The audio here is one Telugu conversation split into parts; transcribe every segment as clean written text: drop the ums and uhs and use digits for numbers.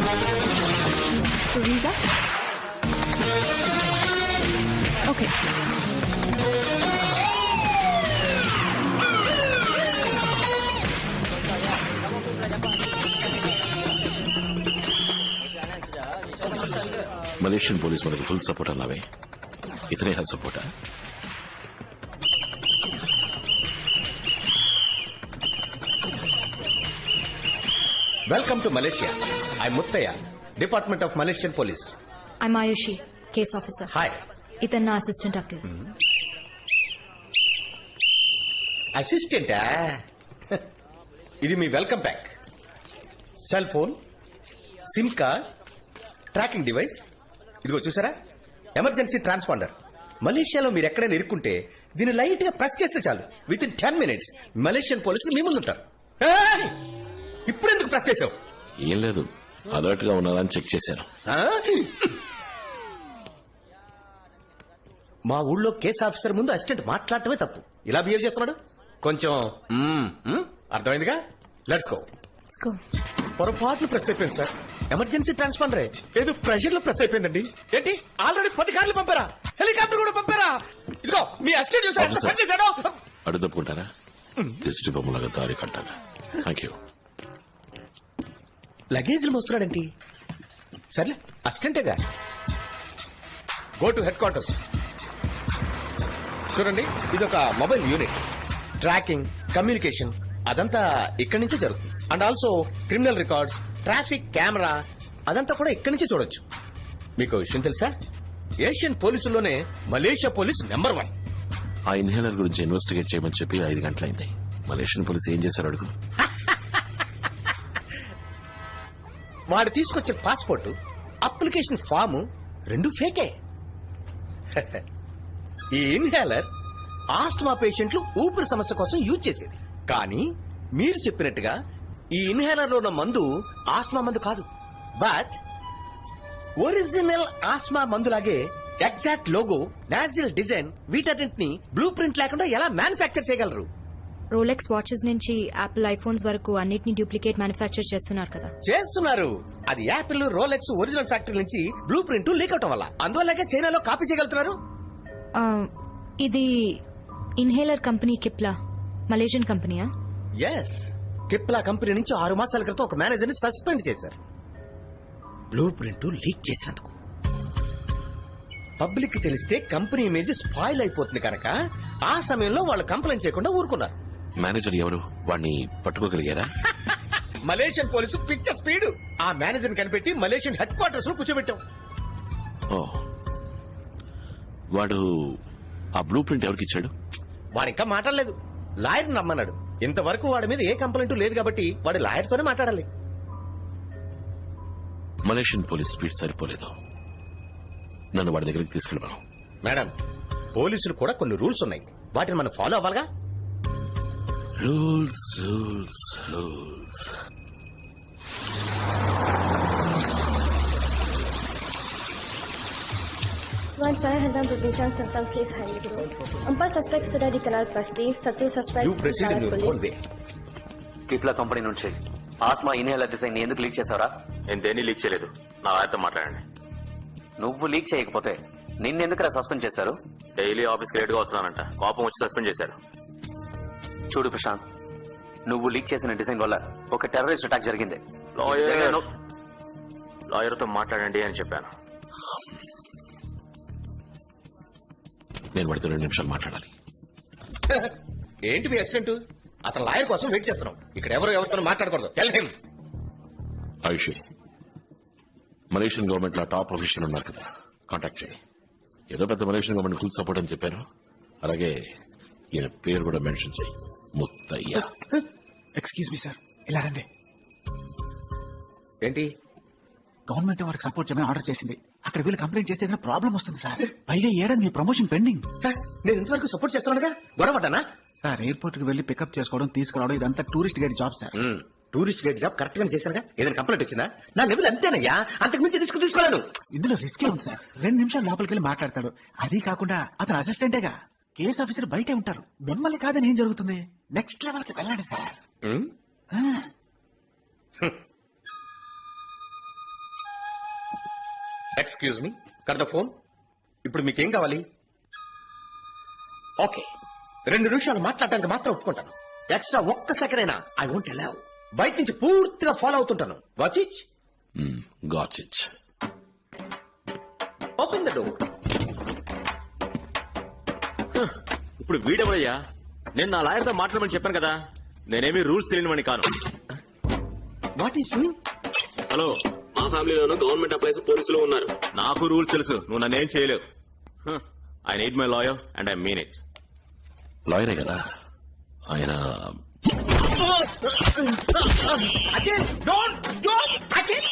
Visa? Okay. మలేషియన్ పోలీస్ మనకు ఫుల్ సపోర్ట్ అన్నావే, ఇతనే హెల్త్ సపోర్టా? Welcome to Malaysia. I Muthaiah, department of Malaysian police. I'm Ayushi, case officer. Hi. ఇతను నా అసిస్టెంట్ అఖిల్. అసిస్టెంటా? ఇది మీ welcome pack. Cell phone, SIM card, tracking device. ఇదిగో చూసారా, ఎమర్జెన్సీ ట్రాన్స్పాండర్. మలేషియాలో మీరు ఎక్కడైనా ఇరుక్కుంటే దీన్ని లైట్ గా ప్రెస్ చేస్తే చాలు, విత్ ఇన్ 10 minutes మలేషియన్ పోలీసులు మీ ముందు ఉంటారు. ఇప్పుడు ఎందుకు ప్రెస్ చేసావు? ఏం లేదు, అలర్ట్ గా ఉన్నారని చెక్ చేశాను. మా ఊళ్ళో కేసు ఆఫీసర్ ముందు అసిస్టెంట్ మాట్లాడటమే తప్పు. ఇలా బిహేవ్ చేస్తున్నాడు. కొంచెం అర్థమైందిగా. Let's go. Let's go. పొరపాట్లు ప్రెస్ అయిపోయింది సార్. ఎమర్జెన్సీ ట్రాన్స్పాండరే ఏదో ప్రెషర్ లో ప్రెస్ అయిపోయిందండి. ఏంటి, ఆల్రెడీ 10 కార్లు పంపారా? హెలికాప్టర్ కూడా పంపారా? ఇదిగో మీ అసిస్టెంట్ చూసాడు. అడు తప్పుకుంటారా? దిష్టి బొమ్మలాగా దారి కంటారా? Thank you. లగేజ్లు మోస్తున్నాడేంటి? సర్లే, అసిస్టెంటేగా. Go to headquarters. చూడండి, ఇదొక మొబైల్ యూనిట్. ట్రాకింగ్, కమ్యూనికేషన్ అదంతా ఇక్కడి నుంచే జరుగుతుంది. And also criminal records, traffic camera అదంతా కూడా ఇక్కడి నుంచే చూడొచ్చు. మీకు విషయం తెలుసా, ఏషియన్ పోలీసుల్లోనే మలేషియా పోలీస్ నెంబర్ 1. ఆ ఇన్హేలర్ గురించి ఇన్వెస్టిగేట్ చేయమని చెప్పి 5 గంటలైంది. మలేషియన్ పోలీస్ ఏం చేశారు అడుగు. వాడు తీసుకొచ్చిన పాస్పోర్టు, అప్లికేషన్ ఫాము 2 ఫేకే. ఈ ఇన్హేలర్ ఆస్మా పేషెంట్లు ఊపిరి సమస్య కోసం యూజ్ చేసేది. కానీ మీరు చెప్పినట్టుగా ఈ ఇన్హేలర్ లో ఉన్న మందు ఆస్మా మందు కాదు, బట్ ఒరిజినల్ ఆస్మా మందులాగే ఎగ్జాక్ట్ లోగో, నాజిల్ డిజైన్ వీటన్నింటిని బ్లూ ప్రింట్ లేకుండా ఎలా మ్యానుఫ్యాక్చర్ చేయగలరు? రోలెక్స్ వాచెస్ నుంచి యాపిల్ ఐఫోన్స్ వరకు అన్నిటిని డూప్లికేట్ మ్యానుఫ్యాక్చర్ చేస్తున్నారు కదా. చేస్తున్నారు. అది యాపిల్, రోలెక్స్ ఒరిజినల్ ఫ్యాక్టరీ నుంచి బ్లూ ప్రింట్ లీక్ అవటం వల్ల. అందువల్లగే చైనాలో కాపీ చేయగలుగుతున్నారు. ఇది ఇన్హేలర్ కంపెనీ కిప్లా, మలేషియన్ కంపెనీయా? ఎస్, కిప్లా కంపెనీ నుంచి 6 మాసాల క్రితం ఒక మేనేజర్ ని సస్పెండ్ చేశారు, బ్లూ ప్రింట్ లీక్ చేసినందుకు. పబ్లిక్ కి తెలిస్తే కంపెనీ ఇమేజ్ స్పాయిల్ అయిపోతుంది కనుక ఆ సమయంలో వాళ్ళు కంప్లైంట్ చేయకుండా ఊరుకున్నారు. మేనేజర్ ఎవరు? వాడిని పట్టుకోగలిగారా? మలేషియన్ పోలీసు పిచ్చ స్పీడ్. ఆ మేనేజర్ కనిపెట్టి మలేషియన్ హెడ్ క్వార్టర్స్ లో కూర్చోబెట్టాం. ఓ, వాడు ఆ బ్లూ ప్రింట్ ఎవరికి ఇచ్చాడు? వాడు ఇంకా మాట్లాడలేదు. లాయర్ నమ్మన్నాడు. ఇంతవరకు వాడి మీద ఏ కంప్లైంట్ లేదు కాబట్టి వాడు లాయర్ తోనే మాట్లాడాలి. మలేషియన్ పోలీస్ స్పీడ్ సరిపోలేదు. నన్ను వాడి దగ్గరికి తీసుకెళ్ళమను. మేడం, పోలీసులు కూడా కొన్ని రూల్స్ ఉన్నాయి, వాటిని మనం ఫాలో అవ్వాలిగా. Rules rules rules. Saya hendak berbincang tentang kes hari ini. 4 suspek sudah dikenal pasti. 1 suspek You proceed in your own way. Cipla company నుంచి ఆస్మా ఇన్హేలర్ డిజైన్ ని ఎందుకు లీక్ చేశారా? నేను దేన్ని లీక్ చేయలేదు. నా ఆయనతో మాట్లాడండి. నువ్వు లీక్ చేయకపోతే నిన్నెందుకురా సస్పెండ్ చేశారు? డైలీ ఆఫీస్కి లేట్ గా వస్తున్నానంట. కోపం వచ్చి సస్పెండ్ చేశారు. చూడు ప్రశాంత్, నువ్వు లీక్ చేసిన డిజైన్ వల్ల ఒక టెర్రరిస్ట్ అటాక్ జరిగింది. లాయర్తో మాట్లాడండి అని చెప్పాను. నేను వాడితో 2 నిమిషాలు మాట్లాడాలి. ఏంటి మీ అసిస్టెంట్? అతను లాయర్ కోసం వెయిట్ చేస్తున్నాం. ఇక్కడ ఎవరితో మాట్లాడకూడదు. Tell him. Ayushi, Malaysian government లో టాప్ ప్రొఫెషనల్ ఉన్నారు కదా, కాంటాక్ట్ చేయి. ఏదో పెద్ద మలేషియన్ గవర్నమెంట్ ఫుల్ సపోర్ట్ అని చెప్పారు. అలాగే ఈయన పేరు కూడా మెన్షన్ చేయి, ముత్తయ్య. ఎక్స్క్యూజ్ మీ సార్, ఇలా రండి. ఏంటి? గవర్నమెంట్ వారికి సపోర్ట్ చేయమని ఆర్డర్ చేసింది. అక్కడ వీళ్ళు కంప్లైంట్ చేస్తే ఏదైనా ప్రాబ్లం వస్తుంది సార్. పైగా ఏడాది మీ ప్రమోషన్ పెండింగ్. నేను ఇంతవరకు సపోర్ట్ చేస్తున్నానుగా, గొడవపడ్డానా? సార్, ఎయిర్పోర్ట్ కి వెళ్లి పికప్ చేసుకోవడం, తీసుకురావడం ఇదంతా tourist guide job sir. Tourist guide job correct గానే చేశానుగా. ఏదైనా కంప్లైంట్ వచ్చినా నా లెవెల్ అంతేనయ్యా, అంతకు మించి తీసుకోలేను. ఇందులో రిస్కే ఉంది సార్. 2 నిమిషాలు లోపలికి వెళ్ళి మాట్లాడతాడు. అది కాకుండా అతను అసిస్టెంటేగా, కేసు ఆఫీసర్ బయటే ఉంటారు. మిమ్మల్ని కాదని ఏం జరుగుతుంది? నెక్స్ట్ లెవెల్ కి వెళ్ళండి sir. Excuse me, cut the phone. ఇప్పుడు మీకేం కావాలి? ఓకే, 2 నిమిషాలు మాట్లాడడానికి మాత్రం ఒప్పుకుంటాను. ఎక్స్ట్రా ఒక్క సెకండ్ అయినా ఐ వోంట్ అలౌ. బయట నుంచి పూర్తిగా ఫాలో అవుతుంటాను. Watch it. Got it. Open the door. ఇప్పుడు వీడెవడయ్యా? నేను నా లాయర్తో మాట్లాడమని చెప్పాను కదా. నేనేమి రూల్స్ తెలియనివని కాను. What is doing? హలో, మా ఫ్యామిలీలోనూ గవర్నమెంట్ ఎంప్లాయీస్ పోలీసులు ఉన్నారు. నాకు రూల్స్ తెలుసు, నువ్వు నన్నేం చేయలేవు. I need my lawyer and I mean it. లాయరే కదా ఆయన. Again, don't, again.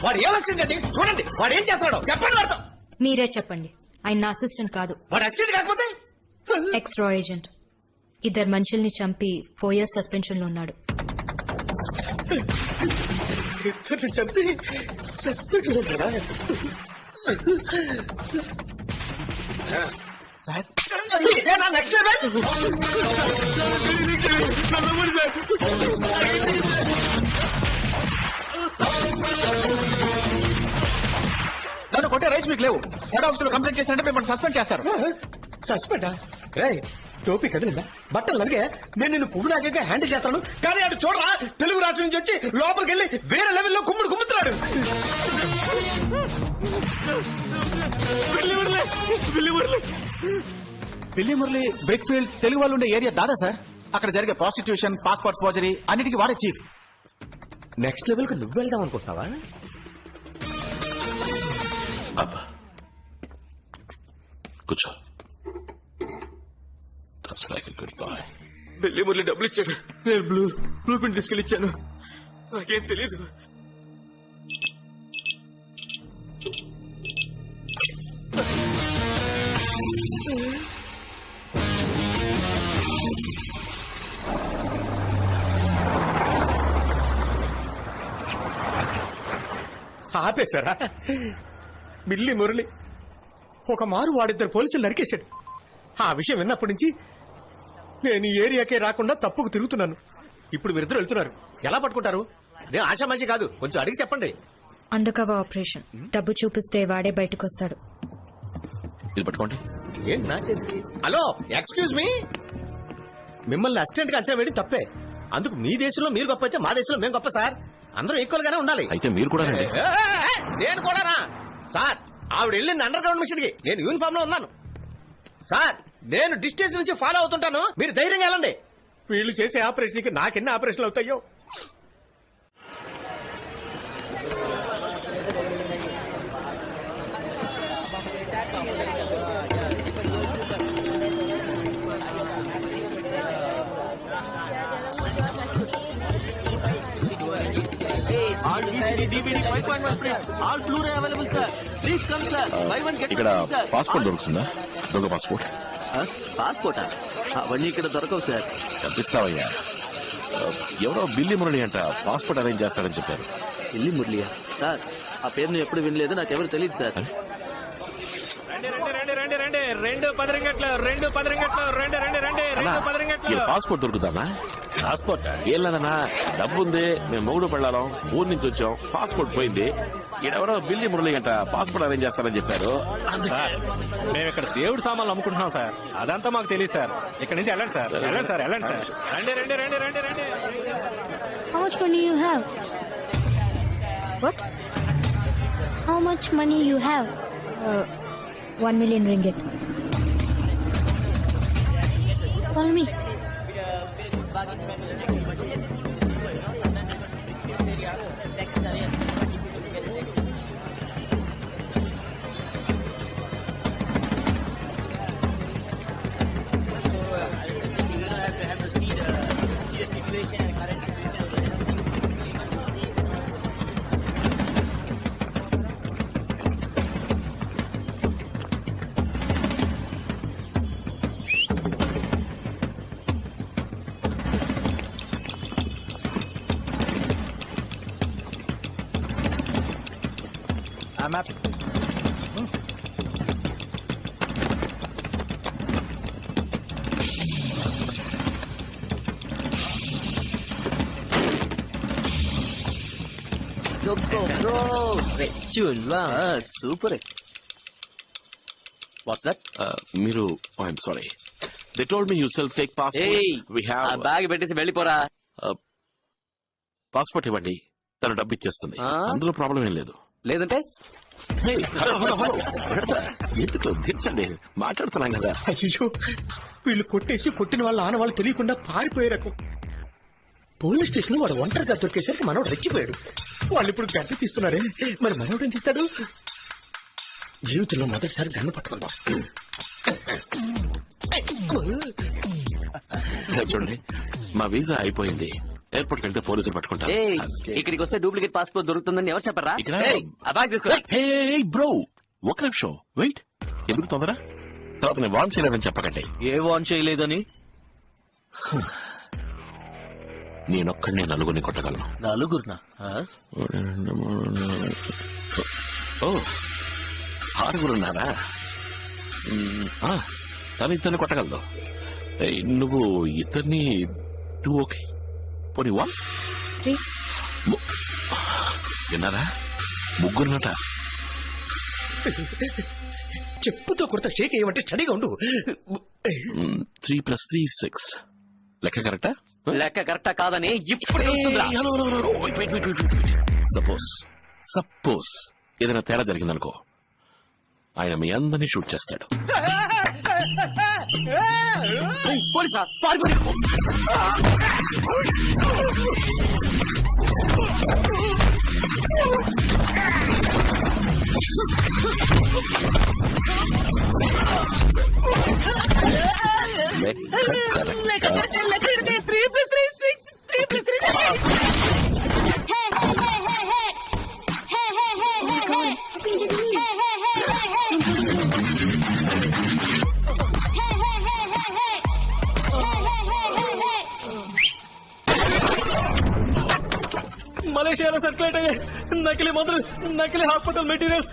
వాడు ఏమొస్తుందండి? చూడండి వాడు ఏం చేస్తాడో చెప్పండి. వాడితో మీరే చెప్పండి. ఆయన నా అసిస్టెంట్ కాదు, వాడు అసిస్టెంట్ కాకపోతే ఎక్స్ రా ఏజెంట్. 2 మనుషుల్ని చంపి 4 years సస్పెన్షన్ లో ఉన్నాడు. ఇద్దరిని చంపి సస్పెండ్ కదా సార్ నెక్స్ట్ లెవెల్. నన్ను కొట్టే రైట్స్ మీకు లేవు. హెడ్ ఆఫీస్ లో కంప్లైంట్ చేస్తారంటే మిమ్మల్ని సస్పెండ్ చేస్తారు. సస్పెండా? రేయ్, టోపీ కదిలిందా? బట్టలు నలిగే నేను నిన్ను పువ్వులాగా హ్యాండిల్ చేస్తాను. కానీ ఆడు చూడరా, తెలుగు రాష్ట్రం నుంచి వచ్చి లోపలికి వెళ్ళి వేరే లెవెల్లో కుమ్ముతున్నాడు. పిల్లి మురళి బ్రిక్ ఫీల్డ్ తెలుగు వాళ్ళు ఉండే ఏరియా దాదా సార్. అక్కడ జరిగే ప్రాస్టిట్యూషన్, పాస్పోర్ట్ ఫోర్జరీ అన్నిటికీ వాడే చీఫ్. నెక్స్ట్ లెవెల్ కి నువ్వు వెళ్దాం అనుకుంటున్నావా? అబ్బా కూర్చో. That's like a good boy. పెళ్లి మురళి డబ్బులు ఇచ్చాడు. నేను బ్లూ ప్రింట్ తీసుకెళ్ళి ఇచ్చాను. నాకేం తెలీదు. ఆపేశారా? బిల్లి మురళి ఒక మారు వాడిద్దరు పోలీసులు నరికేశాడు. ఆ విషయం విన్నప్పటి నుంచి నేను ఈ ఏరియాకే రాకుండా తప్పుకు తిరుగుతున్నాను. ఇప్పుడు వీరిద్దరు వెళ్తున్నారు. ఎలా పట్టుకుంటారు? అదే ఆశామాషి కాదు, కొంచెం అడిగి చెప్పండి. Under cover operation. డబ్బు చూపిస్తే వాడే బయటకు వస్తాడు. ఇది పట్టుకోండి. ఏంటి నా చేతికి? Hello, excuse me. మిమ్మల్ని అసిస్టెంట్ గా అంచనా వేయడం తప్పే. అందుకు మీ దేశంలో మీరు గొప్ప అయితే మా దేశంలో మేము గొప్ప సార్. అందరూ ఈక్వల్ గానే ఉండాలి. అయితే మీరు కూడా రండి. నేను కూడానా? సార్, ఆవిడ వెళ్ళింది అండర్ గ్రౌండ్ మిషన్ కి, నేను యూనిఫామ్ లో ఉన్నాను. సార్, నేను డిస్టెన్స్ నుంచి ఫాలో అవుతుంటాను, మీరు ధైర్యంగా వెళ్ళండి. వీళ్ళు చేసే ఆపరేషన్ కి నాకెన్ని ఆపరేషన్లు అవుతాయో. ఇక్కడ పాస్పోర్ట్ దొరుకుతుందా? దొంగ పాస్పోర్ట్. పాస్పోర్టా? అవన్నీ ఇక్కడ దొరకవు సార్. కనిపిస్తావయ్యా. ఎవరో బిల్లి మురళి అంట పాస్పోర్ట్ అరేంజ్ చేస్తాడని చెప్పారు. బిల్లి మురళియా? సార్, ఆ పేరుని ఎప్పుడు వినలేదు, నాకెవరు తెలియదు సార్. పాస్పోర్ట్ దొరుకుతానా? పాస్పోర్ట్ ఏం లేదన్నా, డబ్బు ఉంది, మేము మొగుడు పెళ్ళాం, ఊరు నుంచి వచ్చాం, పాస్పోర్ట్ పోయింది. ఈడెవరో బిల్లి మురళి అంట పాస్పోర్ట్ అరేంజ్ చేస్తారని చెప్పారు. మేము ఇక్కడ దేవుడు సామాన్లు అమ్ముకుంటున్నాం సార్, అదంతా మాకు తెలియదు సార్. ఇక్కడ నుంచి వెళ్ళండి సార్, వెళ్ళండి సార్, వెళ్ళండి సార్. రండి రండి రండి రండి రండి. How much money you have? What? How much money you have? 1 million ringgit. Follow me. I'm happy. Super. What's that? మీరు I'm sorry, they told me yourself take passport. We uh have bag పెట్టేసి వెళ్ళిపోరా. పాస్పోర్ట్ ఇవ్వండి, తను డబ్బు ఇచ్చేస్తుంది. అందులో ప్రాబ్లం ఏం లేదు. లేదంటే Hey, hello. పెడతా. ఎందుకు దించండి, మాట్లాడుతున్నాం కదా. అయ్యో, వీళ్ళు కొట్టేసి కొట్టిన వాళ్ళ ఆనవాళ్ళు తెలియకుండా పారిపోయే రకం. పోలీస్ స్టేషన్ వాడు ఒంటరిగా దొరికేసరికి మనోడు రెచ్చిపోయాడు. వాళ్ళు ఇప్పుడు గన్ను తీస్తున్నారే, మరి మనోడు ఏం తీస్తాడు? జీవితంలో మొదటిసారి గన్ను పట్టుకుందాం. చూడండి, మా వీసా అయిపోయింది. ఎయిర్పోర్ట్ వెళ్తే పోలీసులు పట్టుకుంటారు. ఇక్కడికి వస్తే డూప్లికేట్ పాస్పోర్ట్ దొరుకుతుందని ఎవరు చెప్పరా? ఇక్కడ? ఆ బ్యాగ్ తీసుకో. హే బ్రో, ఒక నిమిషం వెయిట్. ఎందుకు తొందర? తర్వాత నేను వాన్ చేయలేదని చెప్పకండి. ఏ వాన్ చేయలేదని? నేనొక్కడినే నలుగురిని కొట్టగలను. నలుగురునా? ఓ, ఆరుగురున్నారా? తను ఇద్దరిని కొట్టగలదు. ఏయ్, నువ్వు ఇద్దరిని టూ ఓకే, పోనీ 1 3. విన్నారా? ముగ్గురునట. చెప్పుతో కొడత షేక్ ఏమంటే స్టడీగా ఉండు. 3 + 3 6. లెక్క కరెక్టా? లెక్క కరెక్టా కాదని ఇప్పుడు తెలుస్తుందిరా. సపోజ్ ఏదైనా తేడా జరిగిందనుకో, ఆయన మీ అందరినీ షూట్ చేస్తాడు. పోలీసా? పారిపోయి. లెక్క కరెక్టా? మలేషియాలో సర్క్యులేట్ అయ్యే నకిలీ మందులు, నకిలీ హాస్పిటల్ మెటీరియల్స్